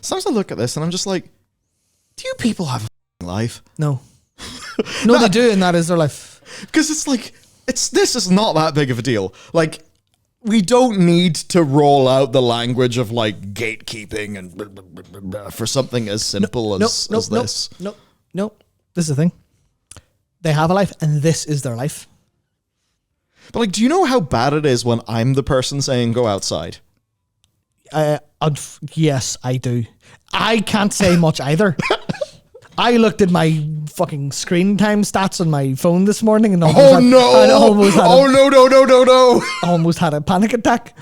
Sometimes I look at this and I'm just like, do you people have a life? No. No, they do, and that is their life. Because it's like, this is not that big of a deal. Like, we don't need to roll out the language of like gatekeeping and blah, blah, blah, blah, for something as simple as this. No. This is the thing. They have a life, and this is their life. But like, do you know how bad it is when I'm the person saying go outside? Yes, I do. I can't say much either. I looked at my fucking screen time stats on my phone this morning and almost had a panic attack.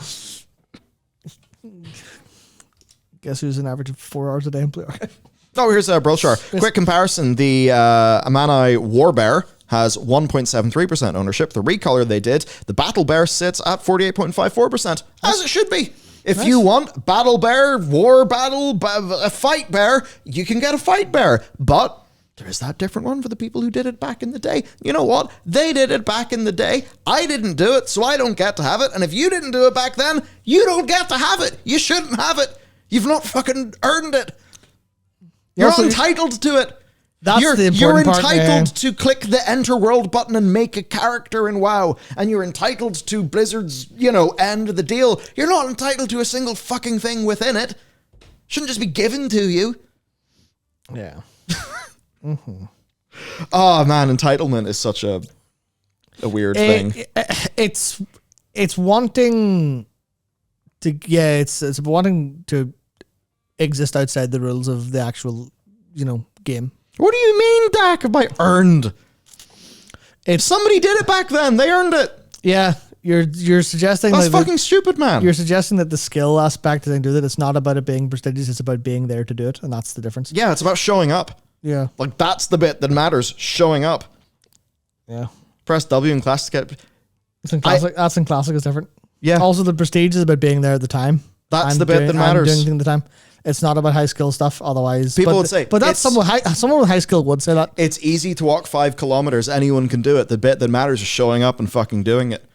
Guess who's an average of 4 hours a day in Blue Archive? Oh, here's a brochure. Quick comparison. The Amani Warbear has 1.73% ownership. The recolor they did, the Battle Bear sits at 48.54%, as it should be. If you want Battle Bear, War Battle, a Fight Bear, you can get a Fight Bear. But there is that different one for the people who did it back in the day. You know what? They did it back in the day. I didn't do it, so I don't get to have it. And if you didn't do it back then, you don't get to have it. You shouldn't have it. You've not fucking earned it. You're not entitled to it. You're entitled to click the enter world button and make a character in WoW, and you're entitled to Blizzard's, end of the deal. You're not entitled to a single fucking thing within it. Shouldn't just be given to you. Yeah. Mm-hmm. Oh man, entitlement is such a weird thing. It's wanting to it's wanting to exist outside the rules of the actual game. What do you mean, Dak, by earned? If somebody did it back then, they earned it. Yeah, you're suggesting that's fucking stupid, man. You're suggesting that the skill aspect of do that, it's not about it being prestigious, it's about being there to do it, and that's the difference. Yeah, it's about showing up. Yeah. Like, that's the bit that matters, showing up. Yeah. Press W in classic. It's in classic. That's in classic is different. Yeah. Also, the prestige is about being there at the time. That's the bit that matters. Doing things at the time. It's not about high skill stuff. Otherwise, people would say, but that's someone with high skill would say that. It's easy to walk 5 kilometers. Anyone can do it. The bit that matters is showing up and fucking doing it.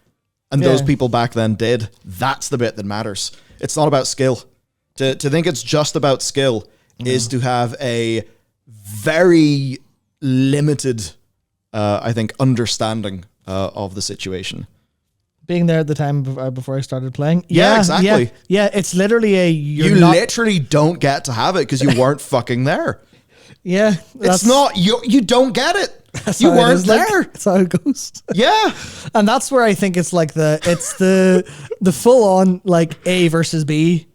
And those people back then did. That's the bit that matters. It's not about skill. To think it's just about skill is to have a very limited, I think, understanding of the situation. Being there at the time before I started playing. Yeah, exactly. Yeah, it's literally you literally don't get to have it because you weren't fucking there. Yeah. It's not, you don't get it. You weren't there. That's how it goes. Yeah. And that's where I think it's like the full on like A versus B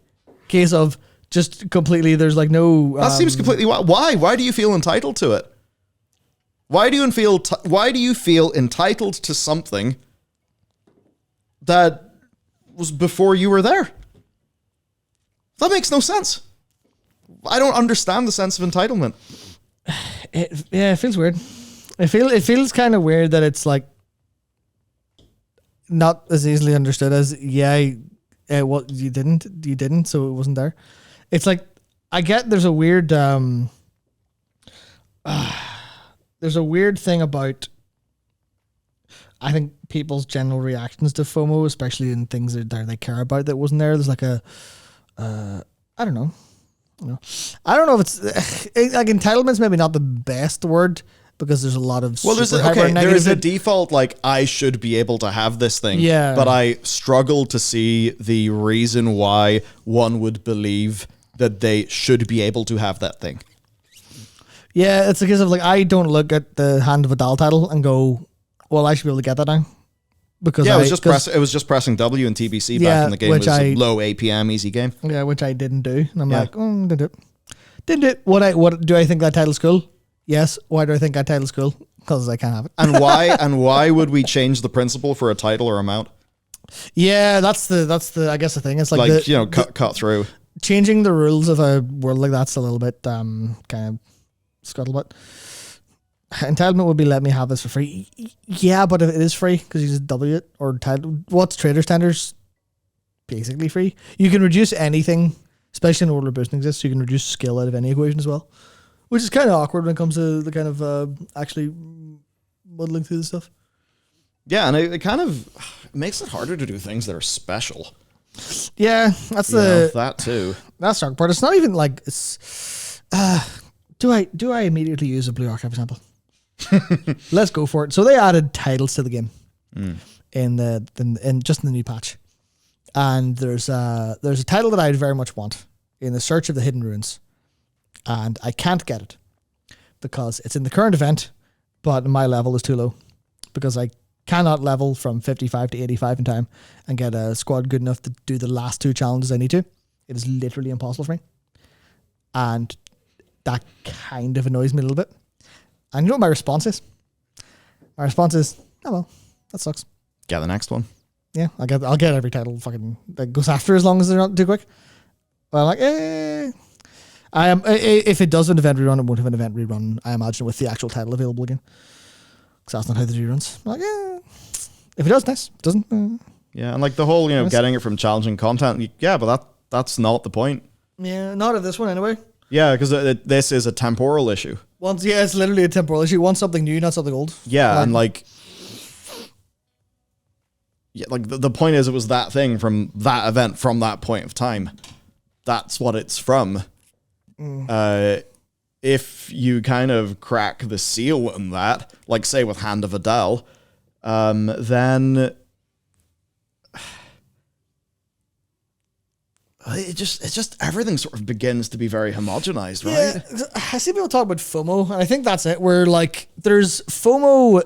case of just completely, there's like no. That seems completely, why? Why do you feel entitled to it? Why do you feel entitled to something that was before you were there? That makes no sense. I don't understand the sense of entitlement. It feels weird. It feels kind of weird that it's like not as easily understood as what you didn't, so it wasn't there. It's like I get there's a weird thing about I think people's general reactions to FOMO, especially in things that they care about that wasn't there. There's like I don't know. I don't know if it's like entitlement's maybe not the best word because there's a lot of there is a default like I should be able to have this thing. Yeah. But I struggle to see the reason why one would believe that they should be able to have that thing. Yeah, it's a case of like I don't look at the Hand of a Doll title and go, well, I should be able to get that now. Because it was just pressing W and TBC back in the game. It was a low APM easy game. Yeah, which I didn't do. And I'm like, didn't do it. Didn't do it. What do I think that title's cool? Yes. Why do I think that title's cool? Because I can't have it. And why would we change the principle for a title or amount? Yeah, that's the I guess the thing. It's like cut through. Changing the rules of a world like that's a little bit kind of scuttlebutt. Entitlement would be let me have this for free. Yeah, but if it is free because you just W it or what's Trader Standards basically free. You can reduce anything, especially in order boosting exists. So you can reduce skill out of any equation as well, which is kind of awkward when it comes to the kind of actually muddling through the stuff. Yeah, and it kind of makes it harder to do things that are special. Yeah, that's that too. That's the dark part. It's not even like it's. Do I immediately use a Blue Archive example? Let's go for it. So they added titles to the game in just in the new patch, and there's a title that I very much want in the Search of the Hidden Ruins, and I can't get it because it's in the current event, but my level is too low because I cannot level from 55 to 85 in time and get a squad good enough to do the last 2 challenges I need to. It is literally impossible for me, and that kind of annoys me a little bit. And you know what my response is? My response is, oh well, that sucks. Get the next one. Yeah, I'll get every title fucking that goes after as long as they're not too quick. But I'm like, I am if it does an event rerun, it won't have an event rerun, I imagine, with the actual title available again. Because that's not how the reruns. I'm like, if it does, nice. If it doesn't, yeah, and like the whole, getting it from challenging content. Yeah, but that's not the point. Yeah, not of this one anyway. Yeah, because this is a temporal issue. It's literally a temporal issue. Want something new, not something old. Yeah, and like, the point is, it was that thing from that event from that point of time. That's what it's from. If you kind of crack the seal on that, like say with Hand of Adele, then it's just everything sort of begins to be very homogenized, right? Yeah, I see people talk about FOMO, and I think that's it. Where like there's FOMO,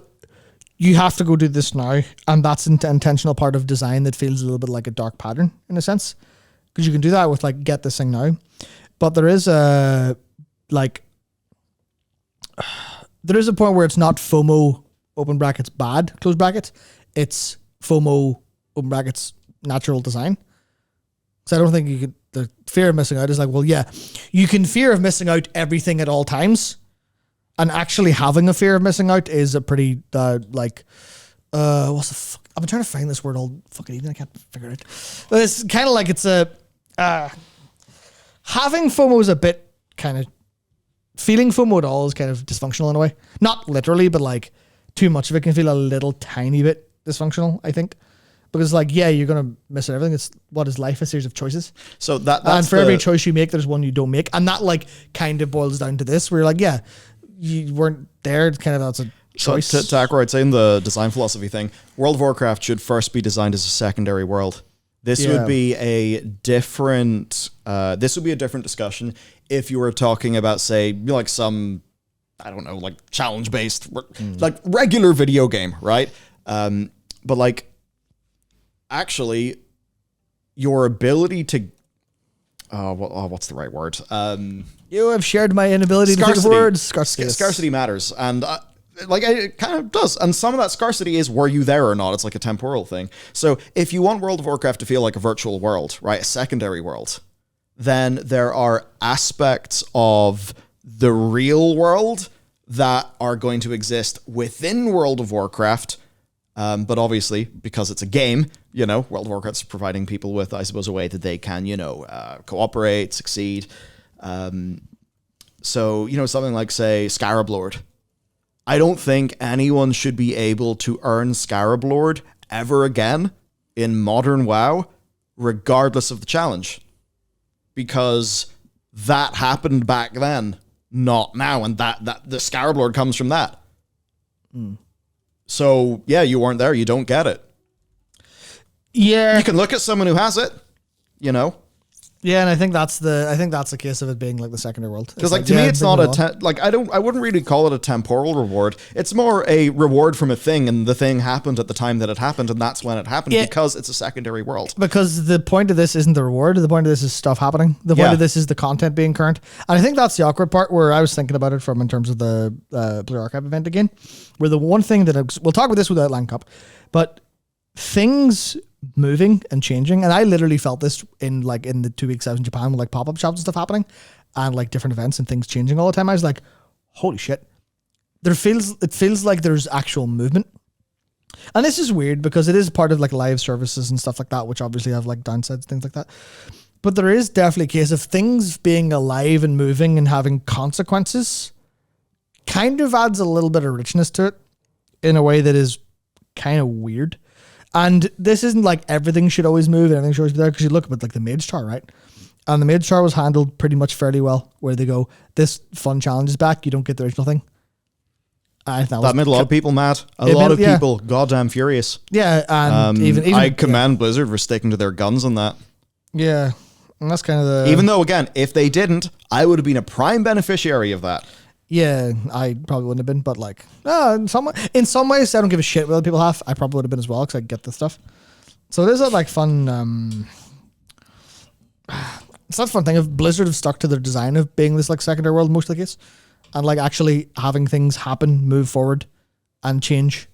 you have to go do this now, and that's an intentional part of design that feels a little bit like a dark pattern in a sense, because you can do that with like get this thing now, but there is a point where it's not FOMO open brackets bad close brackets, it's FOMO open brackets natural design. So I don't think you could. The fear of missing out is like, well, yeah, you can fear of missing out everything at all times, and actually having a fear of missing out is a pretty what's the fuck? I've been trying to find this word all fucking evening. I can't figure it out. But it's kind of like it's a having FOMO is a bit kind of feeling FOMO at all is kind of dysfunctional in a way. Not literally, but like too much of it can feel a little tiny bit dysfunctional, I think. Because like, yeah, you're going to miss everything. It's what is life? A series of choices. So that's and for every choice you make, there's one you don't make. And that like kind of boils down to this where you're like, yeah, you weren't there. It's kind of, that's a choice. So to Ackroyd saying the design philosophy thing, World of Warcraft should first be designed as a secondary world. This would be a different, discussion if you were talking about, say, like some, I don't know, like challenge-based, like regular video game, right? But like, actually, your ability to, what's the right word? You have shared my inability to think of words. Scarcity matters, and it kind of does. And some of that scarcity is, were you there or not? It's like a temporal thing. So if you want World of Warcraft to feel like a virtual world, right, a secondary world, then there are aspects of the real world that are going to exist within World of Warcraft. But obviously, because it's a game, World of Warcraft's providing people with, I suppose, a way that they can, cooperate, succeed. So, something like, say, Scarab Lord. I don't think anyone should be able to earn Scarab Lord ever again in modern WoW, regardless of the challenge. Because that happened back then, not now, and that the Scarab Lord comes from that. So, yeah, you weren't there. You don't get it. Yeah. You can look at someone who has it, Yeah, and I think that's the case of it being like the secondary world. Because to me, it's not I wouldn't really call it a temporal reward. It's more a reward from a thing, and the thing happened at the time that it happened, and that's when it happened, because it's a secondary world. Because the point of this isn't the reward. The point of this is stuff happening. The point of this is the content being current. And I think that's the awkward part where I was thinking about it from in terms of the Blue Archive event again, where the one thing that we'll talk about this with Outland Cup, but things moving and changing, and I literally felt this in the 2 weeks I was in Japan with like pop-up shops and stuff happening and like different events and things changing all the time. I was like, holy shit, it feels like there's actual movement. And this is weird because it is part of like live services and stuff like that, which obviously have like downsides, things like that. But there is definitely a case of things being alive and moving and having consequences kind of adds a little bit of richness to it in a way that is kind of weird. And this isn't like everything should always move and everything should always be there, because you look at like the Mage Tower, right? And the Mage Tower was handled pretty much fairly well, where they go, this fun challenge is back, you don't get the original thing. That made a lot of people mad. A lot of people goddamn furious. Yeah, and even I commend Blizzard for sticking to their guns on that. Yeah, and that's kind of the... Even though, again, if they didn't, I would have been a prime beneficiary of that. Yeah, I probably wouldn't have been, but like, in some ways, I don't give a shit what other people have. I probably would have been as well, because I get this stuff. So it is a like fun... it's not a fun thing if Blizzard have stuck to their design of being this like secondary world most of the case, and like actually having things happen, move forward, and change.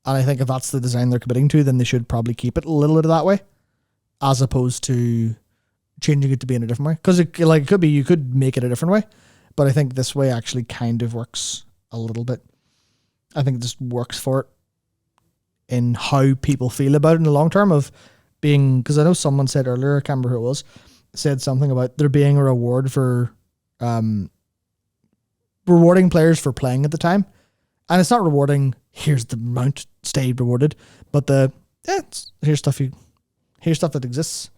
And I think if that's the design they're committing to, then they should probably keep it a little bit of that way, as opposed to changing it to be in a different way. Because it could be you could make it a different way, but I think this way actually kind of works a little bit. I think it just works for it in how people feel about it in the long term of being, because I know someone said earlier, I can't remember who it was, said something about there being a reward for rewarding players for playing at the time. And it's not rewarding, here's the amount, stay rewarded, but here's stuff that exists.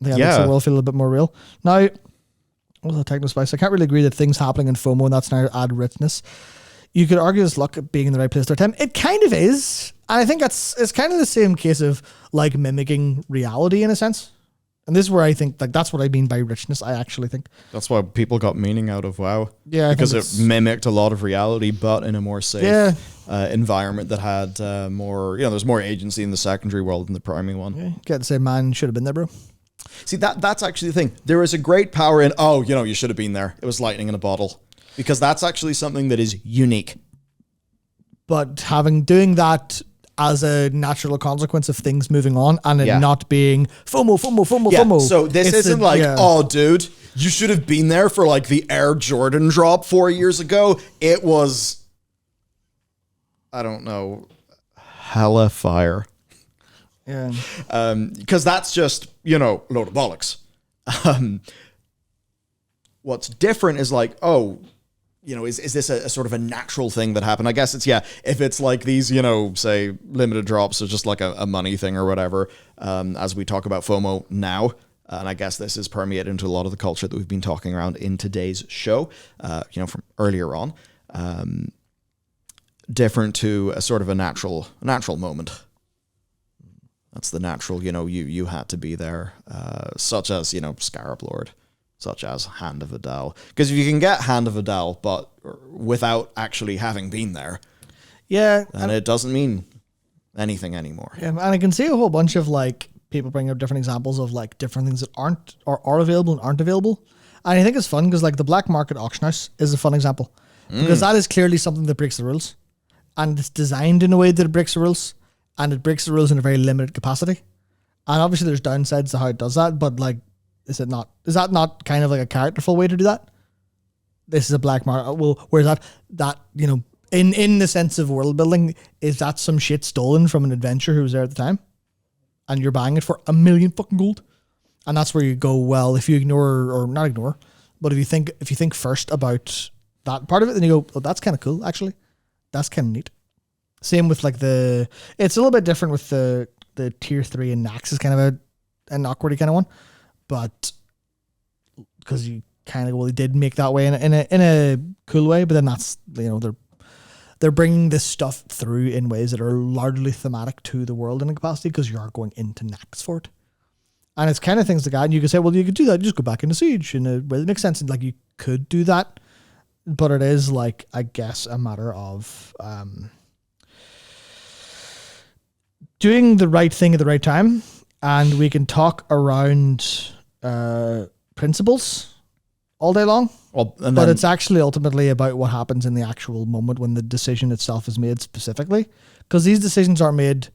I think that makes the world feel a little bit more real. Now, what was the techno spice? I can't really agree that things happening in FOMO and that's now add richness. You could argue it's luck at being in the right place at the right time. It kind of is. And I think it's kind of the same case of like mimicking reality in a sense. And this is where I think like that's what I mean by richness. I actually think that's why people got meaning out of WoW. Yeah, because it mimicked a lot of reality, but in a more safe environment that had more. There's more agency in the secondary world than the primary one. Yeah, get to say, man, should have been there, bro. See, that's actually the thing. There is a great power in you should have been there. It was lightning in a bottle, because that's actually something that is unique. But doing that as a natural consequence of things moving on and it not being FOMO. So this isn't oh, dude, you should have been there for like the Air Jordan drop 4 years ago. It was, I don't know, hella fire. Yeah. Because that's just, load of bollocks. What's different is like, is this a sort of a natural thing that happened? I guess it's, if it's like these, say limited drops or just like a money thing or whatever, as we talk about FOMO now, and I guess this is permeated into a lot of the culture that we've been talking around in today's show, from earlier on, different to a sort of a natural moment. That's the natural, you had to be there, such as, Scarab Lord. Such as Hand of Adal. Because if you can get Hand of Adal, but without actually having been there, then it doesn't mean anything anymore. Yeah, and I can see a whole bunch of like people bring up different examples of like different things that aren't or are available and aren't available. And I think it's fun because like the black market auction house is a fun example because that is clearly something that breaks the rules, and it's designed in a way that it breaks the rules, and it breaks the rules in a very limited capacity. And obviously there's downsides to how it does that, but like, is that not kind of like a characterful way to do that? This is a black market. Well, whereas that in the sense of world building, is that some shit stolen from an adventurer who was there at the time, and you're buying it for $1 million fucking gold? And that's where you go, well, if you ignore or not ignore, but if you think first about that part of it, then you go, oh, that's kind of cool actually. That's kind of neat. Same with like it's a little bit different with the tier 3 and Nax is kind of an awkward kind of one. But because you kind of they did make that way in a cool way, but then that's they're bringing this stuff through in ways that are largely thematic to the world in a capacity because you are going into Nax for it, and it's kind of things like that. And you could say, well, you could do that, just go back into Siege in a way that makes sense, and like you could do that, but it is like I guess a matter of doing the right thing at the right time, and we can talk around principles all day long, but it's actually ultimately about what happens in the actual moment when the decision itself is made specifically, because these decisions are made,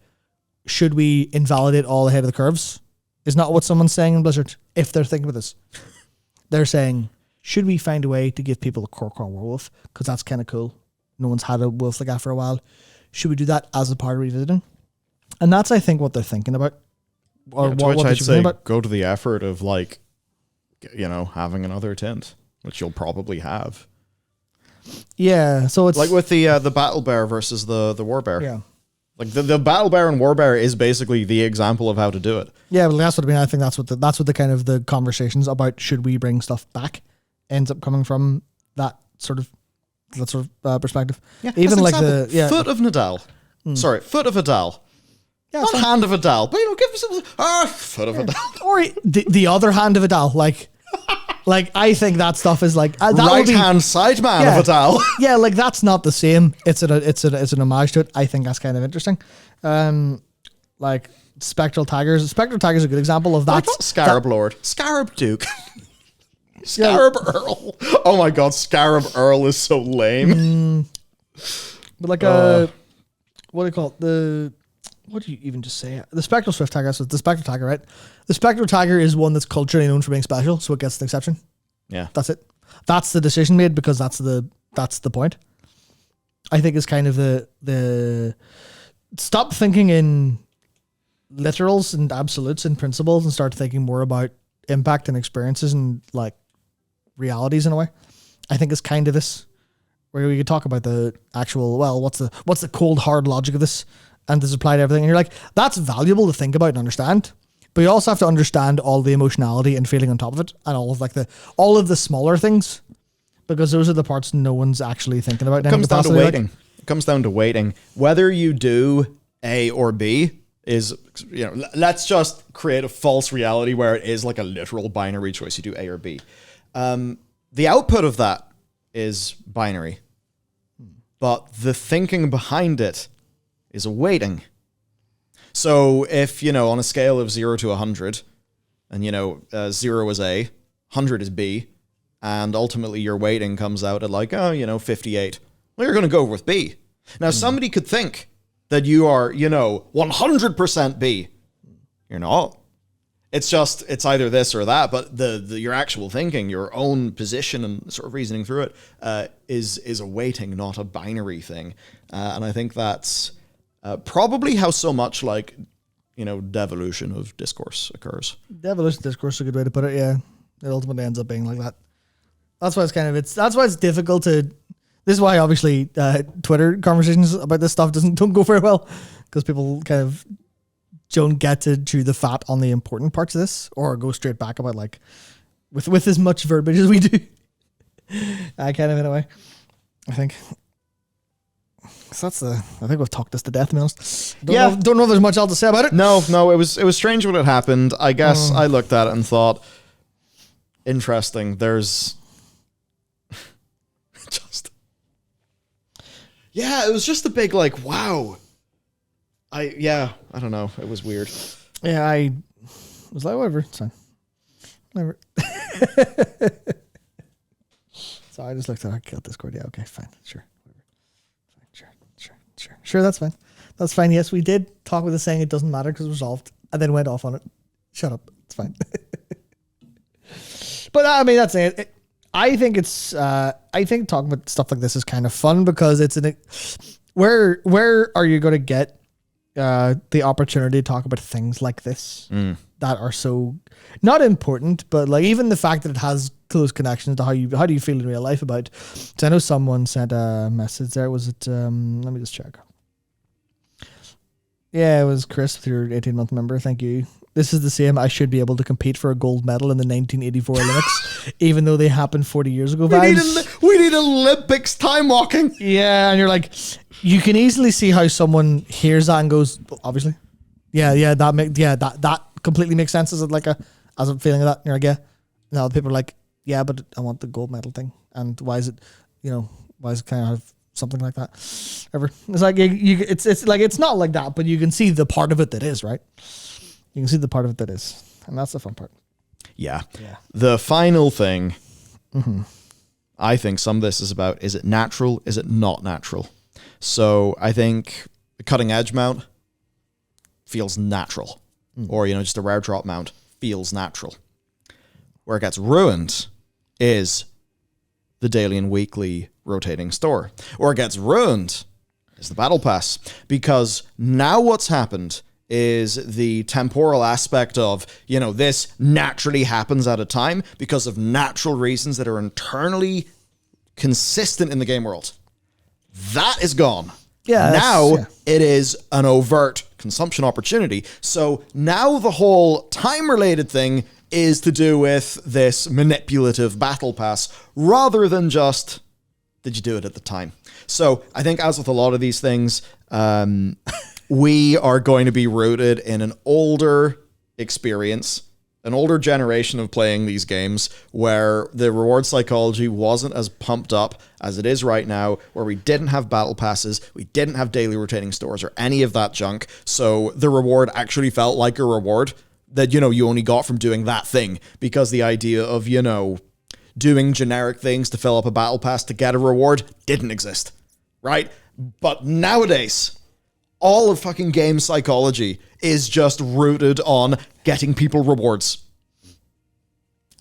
should we invalidate all ahead of the curves is not what someone's saying in Blizzard. If they're thinking of this, they're saying, should we find a way to give people a Kor'kron werewolf, because that's kind of cool, no one's had a wolf like that for a while, should we do that as a part of revisiting? And that's I think what they're thinking about. Or what I'd say go to the effort of like, having another tint, which you'll probably have. Yeah, so it's like with the battle bear versus the war bear. Yeah, Like the Battle Bear and War Bear is basically the example of how to do it. Yeah, well, that's what I mean. I think that's what the kind of the conversations about should we bring stuff back ends up coming from that sort of perspective. Yeah, even like example, foot of Nadal. Sorry, foot of Adal. Yeah, not hand of Adal, but give us foot of Adal. Or the other hand of Adal, like I think that stuff is like that right hand side man of Adal. Yeah, like that's not the same. It's an homage to it. I think that's kind of interesting. Like Spectral Tigers. Spectral Tigers is a good example of that. Scarab Lord. Scarab Duke. Scarab Earl. Oh my god, Scarab Earl is so lame. But like what do you call it? What do you even just say? The Spectral Swift Tiger. So the Spectral Tiger, right? The Spectral Tiger is one that's culturally known for being special, so it gets the exception. Yeah. That's it. That's the decision made because that's the point. I think it's kind of the stop thinking in literals and absolutes and principles and start thinking more about impact and experiences and like realities in a way. I think it's kind of this where we could talk about the actual, well, what's the cold hard logic of this, and this apply to everything. And you're like, that's valuable to think about and understand, but you also have to understand all the emotionality and feeling on top of it, and all of the smaller things, because those are the parts no one's actually thinking about. It comes down to waiting. It comes down to waiting. Whether you do A or B is, let's just create a false reality where it is like a literal binary choice. You do A or B. The output of that is binary, but the thinking behind it is a weighting. So if, on a scale of 0 to 100, and 0 is A, 100 is B, and ultimately your weighting comes out at 58, well, you're going to go with B. Now, somebody could think that you are, 100% B. You're not. It's either this or that, but your actual thinking, your own position and sort of reasoning through it is a weighting, not a binary thing. And I think that's probably how so much devolution of discourse occurs. Devolution of discourse is a good way to put it, yeah. It ultimately ends up being like that. That's why that's why it's difficult to... This is why, obviously, Twitter conversations about this stuff don't go very well, because people kind of don't get to chew the fat on the important parts of this, or go straight back about, with as much verbiage as we do. I kind of, in a way, I think. So I think we've talked this to death, to be honest. Don't know if there's much else to say about it. No, it was strange when it happened. I guess I looked at it and thought, interesting, there's... Yeah, it was just a big wow. I don't know. It was weird. Yeah, I was like, whatever, it's fine. Whatever. So I just looked at, I killed Discord. Yeah, okay, fine, sure. Whatever. Sure, that's fine. That's fine. Yes, we did talk about the saying it doesn't matter because it was resolved, and then went off on it. Shut up. It's fine. But I mean, that's it. I think talking about stuff like this is kind of fun because it's where are you going to get the opportunity to talk about things like this that are so not important, but even the fact that it has close connections to how do you feel in real life about. So I know someone sent a message there. Was it? Let me just check. Yeah, it was Chris, your 18-month member. Thank you. This is the same. I should be able to compete for a gold medal in the 1984 Olympics, even though they happened 40 years ago. We need Olympics time walking. Yeah, and you're like, you can easily see how someone hears that and goes, well, obviously, that completely makes sense as a feeling of that. And you're like, yeah. Now people are like, yeah, but I want the gold medal thing, and why is it kind of have something like that? Ever? It's like it's not like that, but you can see the part of it that is, right. You can see the part of it that is. And that's the fun part. Yeah. The final thing, I think some of this is about, is it natural? Is it not natural? So I think the cutting edge mount feels natural. Or, just a rare drop mount feels natural. Where it gets ruined is the daily and weekly rotating store. Or it gets ruined is the battle pass. Because now what's happened is the temporal aspect of, this naturally happens at a time because of natural reasons that are internally consistent in the game world. That is gone. Yeah. Now it is an overt consumption opportunity. So now the whole time-related thing is to do with this manipulative battle pass rather than just, did you do it at the time? So I think as with a lot of these things, we are going to be rooted in an older experience, an older generation of playing these games where the reward psychology wasn't as pumped up as it is right now, where we didn't have battle passes, we didn't have daily rotating stores or any of that junk. So the reward actually felt like a reward that, you only got from doing that thing, because the idea of, doing generic things to fill up a battle pass to get a reward didn't exist, right? But nowadays, all of fucking game psychology is just rooted on getting people rewards.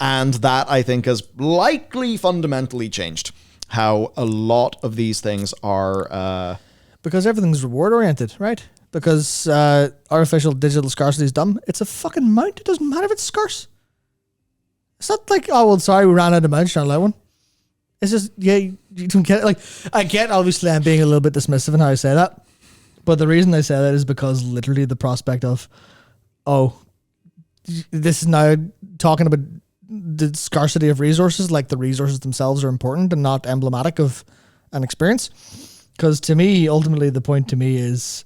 And that, I think, has likely fundamentally changed how a lot of these things are... because everything's reward-oriented, right? Because artificial digital scarcity is dumb. It's a fucking mount. It doesn't matter if it's scarce. It's not like, oh, well, sorry, we ran out of mounts, trying to allow one. It's just, you don't get it. Like, I get, obviously, I'm being a little bit dismissive in how I say that. But the reason I say that is because literally the prospect of, this is now talking about the scarcity of resources, like the resources themselves are important and not emblematic of an experience. Because to me, ultimately, the point to me is,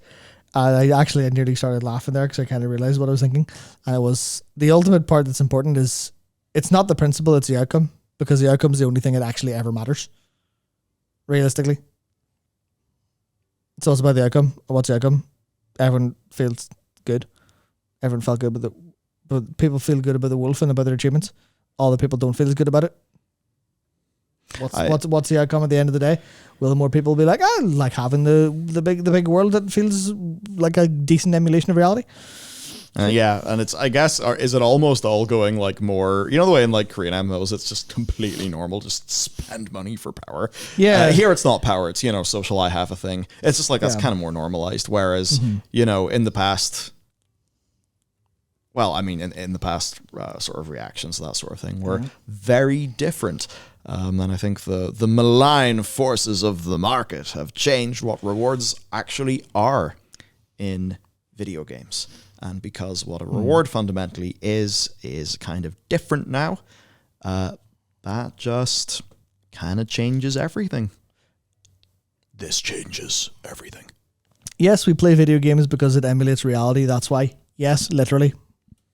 I nearly started laughing there because I kind of realized what I was thinking. And it was, the ultimate part that's important is, it's not the principle, it's the outcome. Because the outcome is the only thing that actually ever matters. Realistically. So it's about the outcome. What's the outcome? Everyone feels good. Everyone felt good but people feel good about the wolf and about their achievements. All the people don't feel as good about it. What's the outcome at the end of the day? Will more people be like, I like having the big world that feels like a decent emulation of reality? Yeah, and it's, I guess, is it almost all going like more, the way in like Korean MMOs, it's just completely normal, just spend money for power. Yeah. Here it's not power, it's, social I have a thing. It's just like, that's kind of more normalized. Whereas, in the past, well, I mean, in the past, sort of reactions to that sort of thing were very different. And I think the malign forces of the market have changed what rewards actually are in video games. And because what a reward fundamentally is kind of different now, that just kind of changes everything. This changes everything. Yes, we play video games because it emulates reality. That's why. Yes, literally.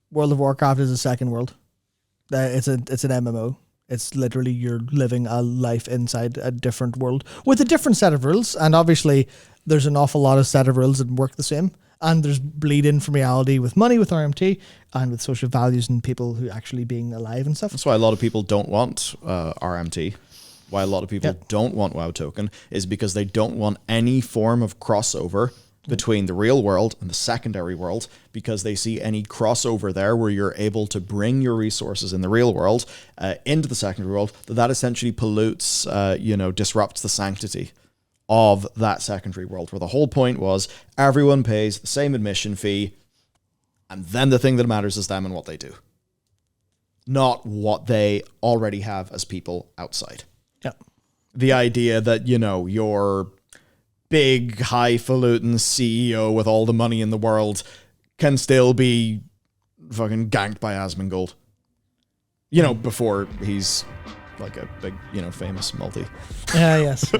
World of Warcraft is a second world. It's an MMO. It's literally you're living a life inside a different world with a different set of rules. And obviously, there's an awful lot of set of rules that work the same. And there's bleed in from reality with money, with RMT, and with social values and people who actually being alive and stuff. That's why a lot of people don't want RMT. Why a lot of people don't want WoW token is because they don't want any form of crossover between the real world and the secondary world, because they see any crossover there where you're able to bring your resources in the real world into the secondary world, that essentially pollutes, disrupts the sanctity of that secondary world, where the whole point was everyone pays the same admission fee, and then the thing that matters is them and what they do, not what they already have as people outside. Yeah. The idea that, your big highfalutin CEO with all the money in the world can still be fucking ganked by Asmongold, before he's like a big, famous multi. Yes.